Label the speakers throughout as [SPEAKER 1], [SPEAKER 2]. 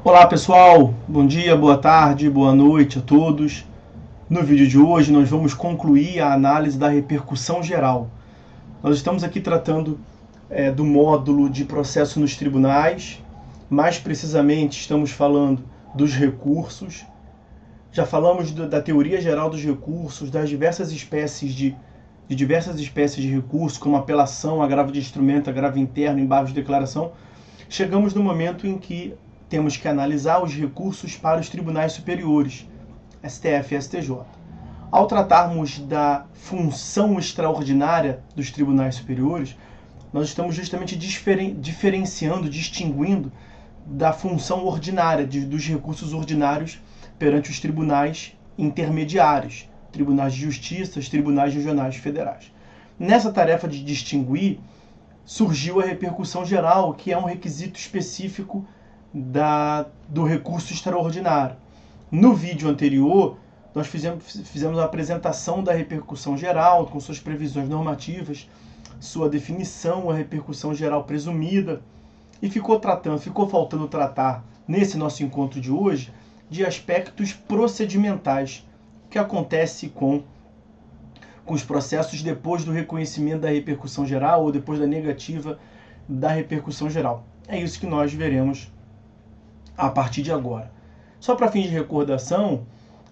[SPEAKER 1] Olá pessoal, bom dia, boa tarde, boa noite a todos. No vídeo de hoje nós vamos concluir a análise da repercussão geral. Nós estamos aqui tratando do módulo de processo nos tribunais, mais precisamente estamos falando dos recursos. Já falamos da teoria geral dos recursos, das diversas espécies de recursos, como apelação, agravo de instrumento, agravo interno, embargo de declaração. Chegamos no momento em que temos que analisar os recursos para os tribunais superiores, STF e STJ. Ao tratarmos da função extraordinária dos tribunais superiores, nós estamos justamente diferenciando, distinguindo da função ordinária, dos recursos ordinários perante os tribunais intermediários, tribunais de justiça, os tribunais regionais federais. Nessa tarefa de distinguir, surgiu a repercussão geral, que é um requisito específico do recurso extraordinário. No vídeo anterior, nós fizemos a apresentação da repercussão geral, com suas previsões normativas, sua definição, a repercussão geral presumida, e ficou faltando tratar, nesse nosso encontro de hoje, de aspectos procedimentais, que acontece com os processos depois do reconhecimento da repercussão geral ou depois da negativa da repercussão geral. É isso que nós veremos a partir de agora. Só para fins de recordação,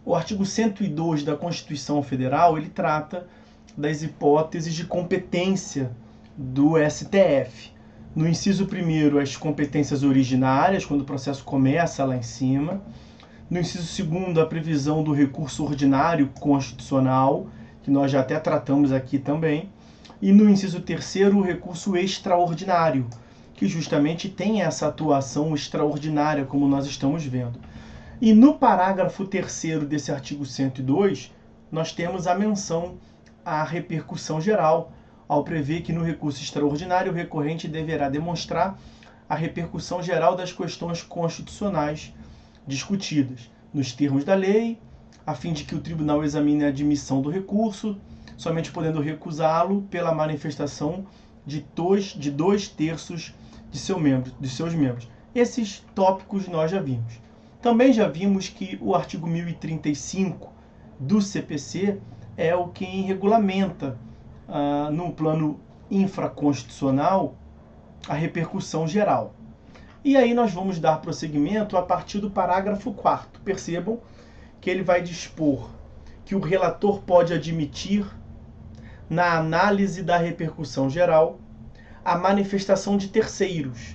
[SPEAKER 1] o artigo 102 da Constituição Federal, ele trata das hipóteses de competência do STF. No inciso 1º, as competências originárias, quando o processo começa lá em cima. No inciso 2º, a previsão do recurso ordinário constitucional, que nós já até tratamos aqui também. E no inciso 3º, o recurso extraordinário, que justamente tem essa atuação extraordinária, como nós estamos vendo. E no parágrafo 3º desse artigo 102, nós temos a menção à repercussão geral, ao prever que no recurso extraordinário o recorrente deverá demonstrar a repercussão geral das questões constitucionais discutidas, nos termos da lei, a fim de que o tribunal examine a admissão do recurso, somente podendo recusá-lo pela manifestação de 2/3 de seus membros. Esses tópicos nós já vimos. Também já vimos que o artigo 1035 do CPC é o que regulamenta, no plano infraconstitucional, a repercussão geral. E aí nós vamos dar prosseguimento a partir do parágrafo 4º. Percebam que ele vai dispor que o relator pode admitir, na análise da repercussão geral, a manifestação de terceiros,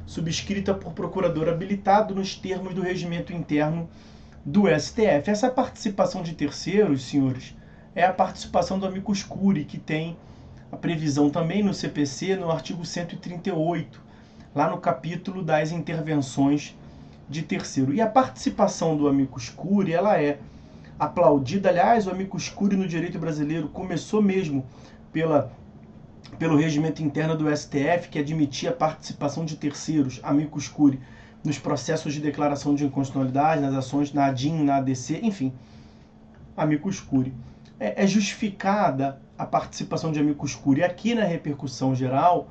[SPEAKER 1] subscrita por procurador habilitado nos termos do regimento interno do STF. Essa participação de terceiros, senhores, é a participação do amicus curiae, que tem a previsão também no CPC, no artigo 138, lá no capítulo das intervenções de terceiro. E a participação do amicus curiae, ela é aplaudida. Aliás, o amicus curiae no direito brasileiro começou mesmo pelo regimento interno do STF, que admitia a participação de terceiros, amicus curiae, nos processos de declaração de inconstitucionalidade, nas ações na ADIM, na ADC, enfim, amicus curiae. É justificada a participação de amicus curiae aqui na repercussão geral,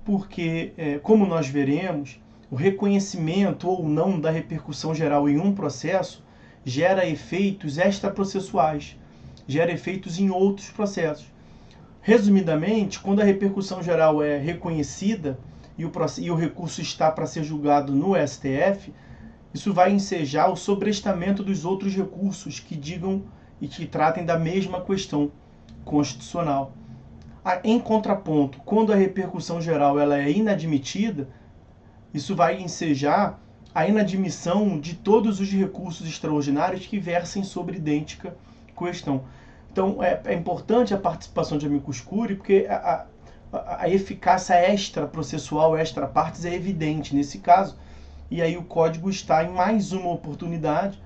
[SPEAKER 1] porque, como nós veremos, o reconhecimento ou não da repercussão geral em um processo gera efeitos extraprocessuais, gera efeitos em outros processos. Resumidamente, quando a repercussão geral é reconhecida e o recurso está para ser julgado no STF, isso vai ensejar o sobrestamento dos outros recursos que digam e que tratem da mesma questão constitucional. Em contraponto, quando a repercussão geral ela é inadmitida, isso vai ensejar a inadmissão de todos os recursos extraordinários que versem sobre idêntica questão. Então, é importante a participação de amicus curiae, porque a eficácia extraprocessual, extra partes, é evidente nesse caso, e aí o Código está em mais uma oportunidade,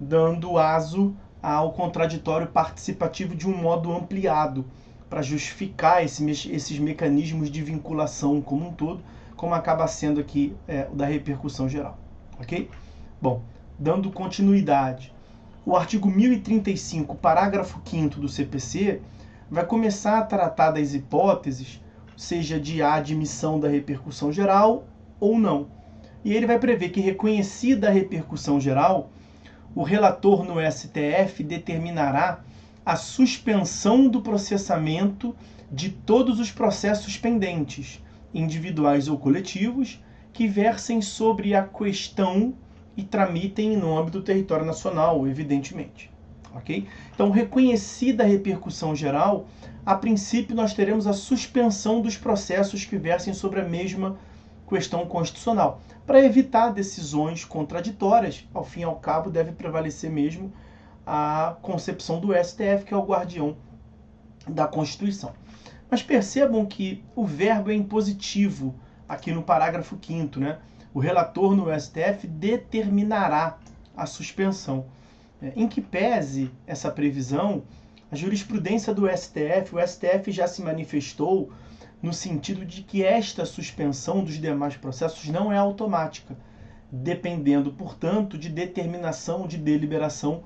[SPEAKER 1] dando aso ao contraditório participativo de um modo ampliado, para justificar esses mecanismos de vinculação como um todo, como acaba sendo aqui o da repercussão geral. Ok? Bom, dando continuidade, o artigo 1035, parágrafo 5º do CPC, vai começar a tratar das hipóteses, seja de admissão da repercussão geral ou não. E ele vai prever que, reconhecida a repercussão geral, o relator no STF determinará a suspensão do processamento de todos os processos pendentes, individuais ou coletivos, que versem sobre a questão e tramitem no âmbito do território nacional, evidentemente. Okay? Então, reconhecida a repercussão geral, a princípio nós teremos a suspensão dos processos que versem sobre a mesma questão constitucional, para evitar decisões contraditórias. Ao fim e ao cabo, deve prevalecer mesmo a concepção do STF, que é o guardião da Constituição. Mas percebam que o verbo é impositivo aqui no parágrafo 5º, né? O relator no STF determinará a suspensão. Em que pese essa previsão, a jurisprudência do STF, o STF já se manifestou no sentido de que esta suspensão dos demais processos não é automática, dependendo, portanto, de determinação, de deliberação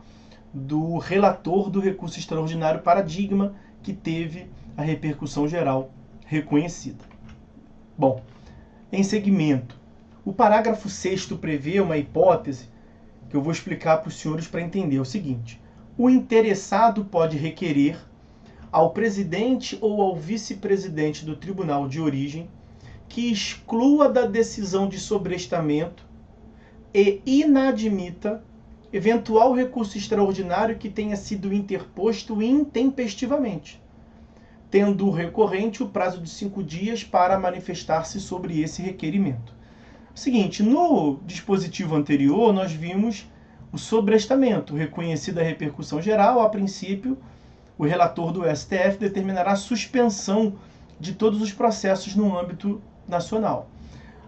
[SPEAKER 1] do relator do recurso extraordinário paradigma que teve a repercussão geral reconhecida. Bom, em seguimento, o parágrafo 6º prevê uma hipótese que eu vou explicar para os senhores para entender o seguinte: o interessado pode requerer ao presidente ou ao vice-presidente do tribunal de origem que exclua da decisão de sobrestamento e inadmita eventual recurso extraordinário que tenha sido interposto intempestivamente, tendo o recorrente o prazo de 5 dias para manifestar-se sobre esse requerimento. O seguinte, no dispositivo anterior nós vimos o sobrestamento, reconhecida a repercussão geral, a princípio, o relator do STF determinará a suspensão de todos os processos no âmbito nacional.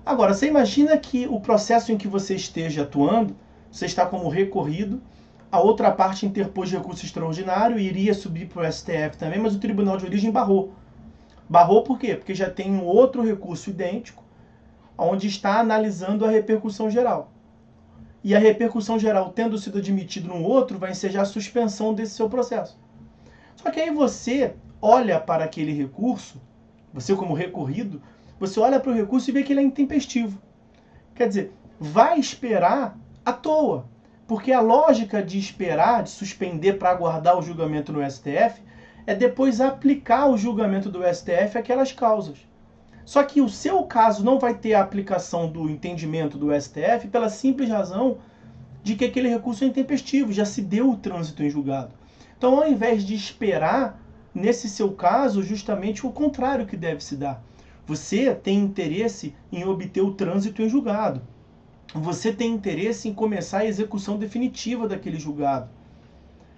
[SPEAKER 1] Agora, você imagina que o processo em que você esteja atuando, você está como recorrido, a outra parte interpôs recurso extraordinário e iria subir para o STF também, mas o tribunal de origem barrou. Barrou por quê? Porque já tem um outro recurso idêntico, onde está analisando a repercussão geral. E a repercussão geral, tendo sido admitido no outro, vai ensejar a suspensão desse seu processo. Só que aí você olha para aquele recurso, você como recorrido, você olha para o recurso e vê que ele é intempestivo. Quer dizer, vai esperar à toa. Porque a lógica de esperar, de suspender para aguardar o julgamento no STF, é depois aplicar o julgamento do STF àquelas causas. Só que o seu caso não vai ter a aplicação do entendimento do STF pela simples razão de que aquele recurso é intempestivo, já se deu o trânsito em julgado. Então, ao invés de esperar, nesse seu caso, justamente o contrário que deve se dar. Você tem interesse em obter o trânsito em julgado. Você tem interesse em começar a execução definitiva daquele julgado.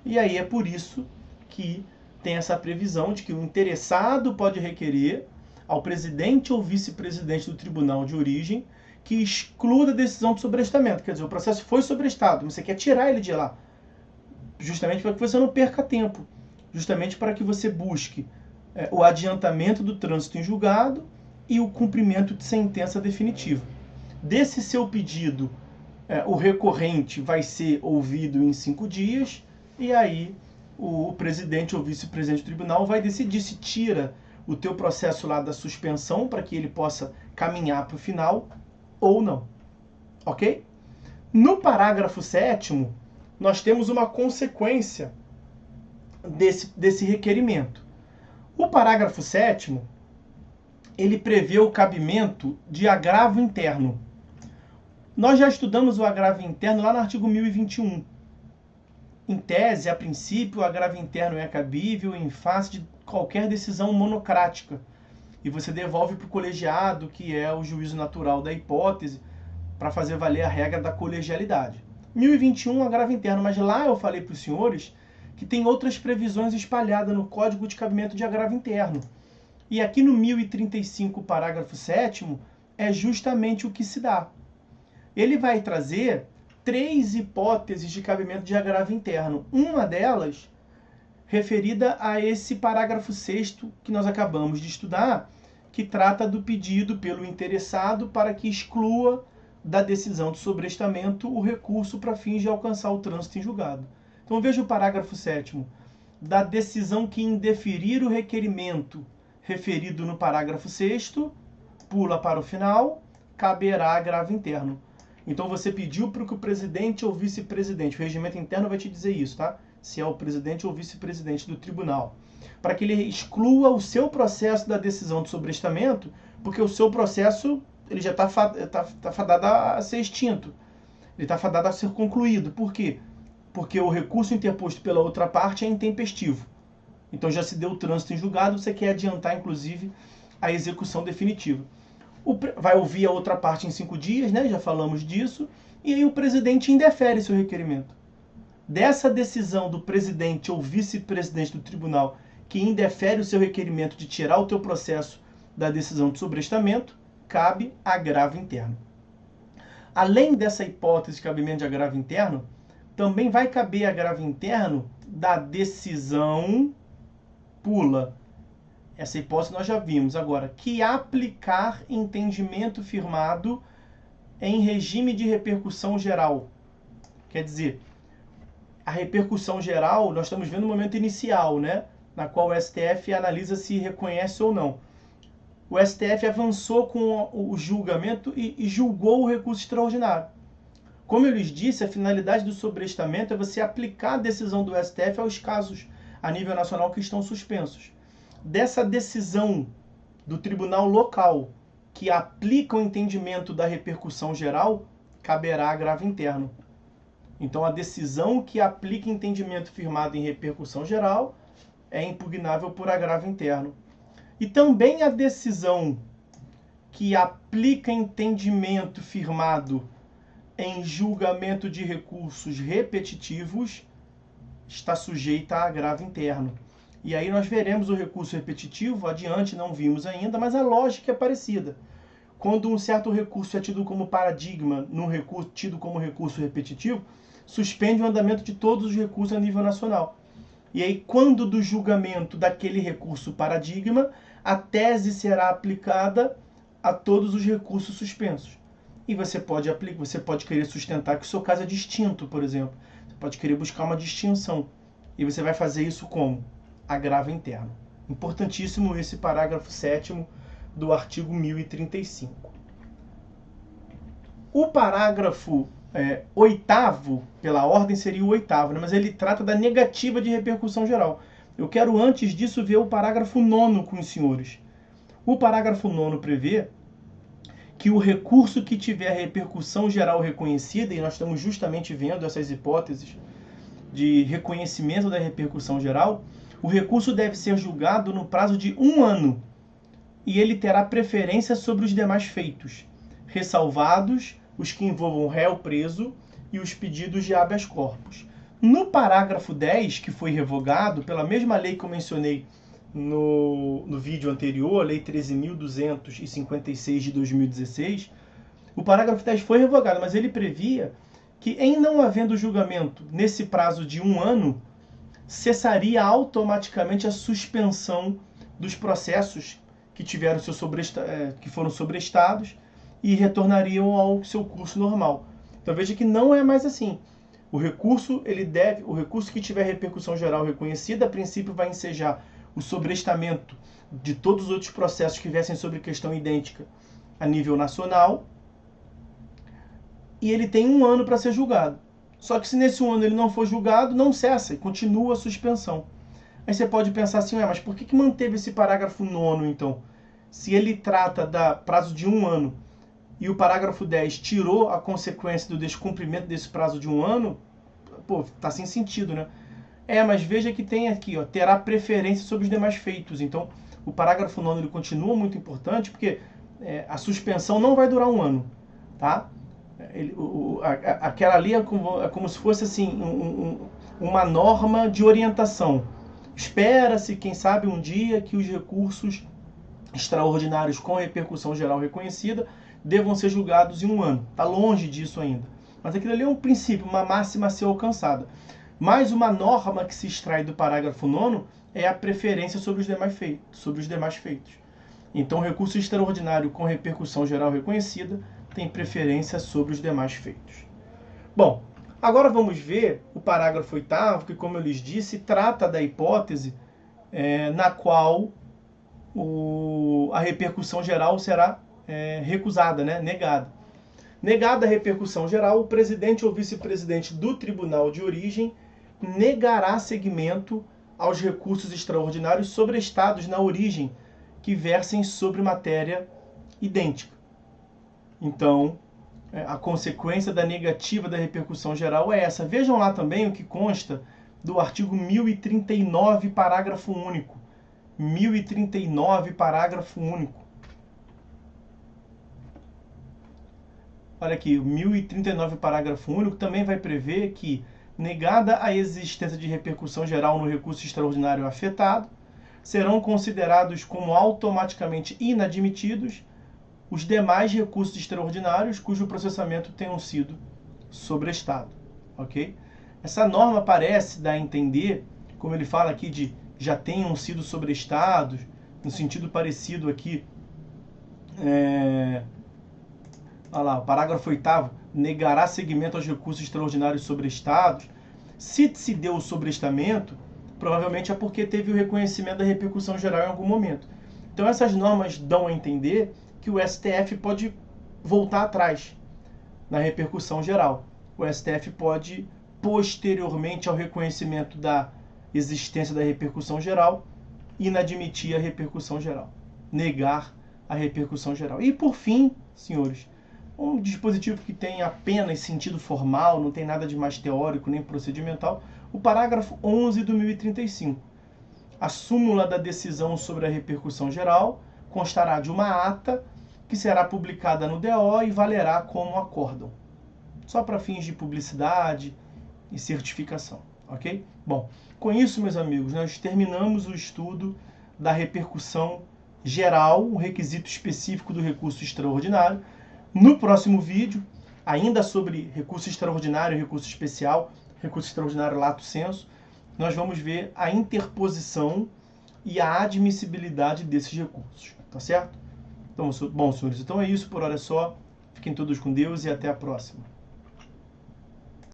[SPEAKER 1] E aí é por isso que tem essa previsão de que o interessado pode requerer ao presidente ou vice-presidente do tribunal de origem que exclua a decisão de sobrestamento. Quer dizer, o processo foi sobrestado, você quer tirar ele de lá. Justamente para que você não perca tempo. Justamente para que você busque o adiantamento do trânsito em julgado e o cumprimento de sentença definitiva. Desse seu pedido, o recorrente vai ser ouvido em 5 dias e aí o presidente ou vice-presidente do tribunal vai decidir se tira o teu processo lá da suspensão para que ele possa caminhar para o final ou não. Ok? No parágrafo 7º, nós temos uma consequência desse requerimento. O parágrafo 7º, ele prevê o cabimento de agravo interno. Nós já estudamos o agravo interno lá no artigo 1021. Em tese, a princípio, o agravo interno é cabível em face de qualquer decisão monocrática. E você devolve para o colegiado, que é o juízo natural da hipótese, para fazer valer a regra da colegialidade. 1021, agravo interno, mas lá eu falei para os senhores que tem outras previsões espalhadas no Código de Cabimento de Agravo Interno. E aqui no 1035, parágrafo 7º, é justamente o que se dá. Ele vai trazer 3 hipóteses de cabimento de agravo interno. Uma delas referida a esse parágrafo 6º que nós acabamos de estudar, que trata do pedido pelo interessado para que exclua da decisão de sobrestamento o recurso para fins de alcançar o trânsito em julgado. Então veja o parágrafo 7º. Da decisão que indeferir o requerimento referido no parágrafo 6º, pula para o final, caberá agravo interno. Então você pediu para que o presidente ou vice-presidente, o regimento interno vai te dizer isso, tá? Se é o presidente ou vice-presidente do tribunal, para que ele exclua o seu processo da decisão de sobrestamento, porque o seu processo ele já está fadado a ser extinto, ele está fadado a ser concluído. Por quê? Porque o recurso interposto pela outra parte é intempestivo. Então já se deu o trânsito em julgado, você quer adiantar, inclusive, a execução definitiva. Vai ouvir a outra parte em 5 dias, né? Já falamos disso, e aí o presidente indefere seu requerimento. Dessa decisão do presidente ou vice-presidente do tribunal que indefere o seu requerimento de tirar o teu processo da decisão de sobrestamento, cabe agravo interno. Além dessa hipótese de cabimento de agravo interno, também vai caber agravo interno da decisão pula. Essa hipótese nós já vimos. Agora, que aplicar entendimento firmado em regime de repercussão geral. Quer dizer, a repercussão geral, nós estamos vendo no momento inicial, né? Na qual o STF analisa se reconhece ou não. O STF avançou com o julgamento e julgou o recurso extraordinário. Como eu lhes disse, a finalidade do sobrestamento é você aplicar a decisão do STF aos casos a nível nacional que estão suspensos. Dessa decisão do tribunal local que aplica o entendimento da repercussão geral, caberá agravo interno. Então, a decisão que aplica entendimento firmado em repercussão geral é impugnável por agravo interno. E também a decisão que aplica entendimento firmado em julgamento de recursos repetitivos está sujeita a agravo interno. E aí nós veremos o recurso repetitivo, adiante não vimos ainda, mas a lógica é parecida. Quando um certo recurso é tido como paradigma, num recurso tido como recurso repetitivo, suspende o andamento de todos os recursos a nível nacional. E aí, quando do julgamento daquele recurso paradigma, a tese será aplicada a todos os recursos suspensos. E você pode querer sustentar que o seu caso é distinto, por exemplo. Você pode querer buscar uma distinção. E você vai fazer isso como? Agravo interno. Importantíssimo esse parágrafo 7º do artigo 1035. O parágrafo 8º, pela ordem, seria o 8º, né? Mas ele trata da negativa de repercussão geral. Eu quero, antes disso, ver o parágrafo 9º com os senhores. O parágrafo 9º prevê que o recurso que tiver repercussão geral reconhecida, e nós estamos justamente vendo essas hipóteses de reconhecimento da repercussão geral, o recurso deve ser julgado no prazo de 1 ano e ele terá preferência sobre os demais feitos, ressalvados os que envolvam réu preso e os pedidos de habeas corpus. No parágrafo 10, que foi revogado pela mesma lei que eu mencionei no vídeo anterior, a Lei 13.256 de 2016, o parágrafo 10 foi revogado, mas ele previa que, em não havendo julgamento nesse prazo de 1 ano, cessaria automaticamente a suspensão dos processos que tiveram que foram sobrestados e retornariam ao seu curso normal. Então veja que não é mais assim. O recurso que tiver repercussão geral reconhecida, a princípio vai ensejar o sobrestamento de todos os outros processos que viessem sobre questão idêntica a nível nacional, e ele tem 1 ano para ser julgado. Só que se nesse 1 ano ele não for julgado, não cessa e continua a suspensão. Aí você pode pensar assim, mas por que manteve esse parágrafo 9º, então? Se ele trata da prazo de 1 ano e o parágrafo 10 tirou a consequência do descumprimento desse prazo de 1 ano, tá sem sentido, né? Mas veja que tem aqui, terá preferência sobre os demais feitos. Então, o parágrafo 9º ele continua muito importante, porque a suspensão não vai durar 1 ano, tá? Aquela ali é como se fosse assim, uma norma de orientação. Espera-se, quem sabe, um dia que os recursos extraordinários com repercussão geral reconhecida devam ser julgados em 1 ano. Está longe disso ainda. Mas aquilo ali é um princípio, uma máxima a ser alcançada. Mais uma norma que se extrai do parágrafo 9º é a preferência sobre os demais feitos. Então, o recurso extraordinário com repercussão geral reconhecida tem preferência sobre os demais feitos. Bom, agora vamos ver o parágrafo 8º, que, como eu lhes disse, trata da hipótese na qual a repercussão geral será recusada, né? Negada. Negada a repercussão geral, o presidente ou vice-presidente do tribunal de origem negará seguimento aos recursos extraordinários sobrestados na origem que versem sobre matéria idêntica. Então, a consequência da negativa da repercussão geral é essa. Vejam lá também o que consta do artigo 1039, parágrafo único. 1039, parágrafo único. Olha aqui, o 1039, parágrafo único, também vai prever que, negada a existência de repercussão geral no recurso extraordinário afetado, serão considerados como automaticamente inadmitidos os demais recursos extraordinários cujo processamento tenham sido sobrestado. Ok? Essa norma parece dar a entender, como ele fala aqui de já tenham sido sobrestados, no sentido parecido aqui, olha lá, o parágrafo 8º, negará seguimento aos recursos extraordinários sobrestados. Se se deu o sobrestamento, provavelmente é porque teve o reconhecimento da repercussão geral em algum momento. Então essas normas dão a entender que o STF pode voltar atrás na repercussão geral. O STF pode, posteriormente ao reconhecimento da existência da repercussão geral, inadmitir a repercussão geral, negar a repercussão geral. E por fim, senhores, um dispositivo que tem apenas sentido formal, não tem nada de mais teórico nem procedimental, o parágrafo 11 do 1035. A súmula da decisão sobre a repercussão geral constará de uma ata que será publicada no DO e valerá como acórdão, só para fins de publicidade e certificação, ok? Bom, com isso, meus amigos, nós terminamos o estudo da repercussão geral, o requisito específico do recurso extraordinário. No próximo vídeo, ainda sobre recurso extraordinário e recurso especial, recurso extraordinário lato sensu, nós vamos ver a interposição e a admissibilidade desses recursos, tá certo? Então, bom, senhores, então é isso, por hora é só. Fiquem todos com Deus e até a próxima.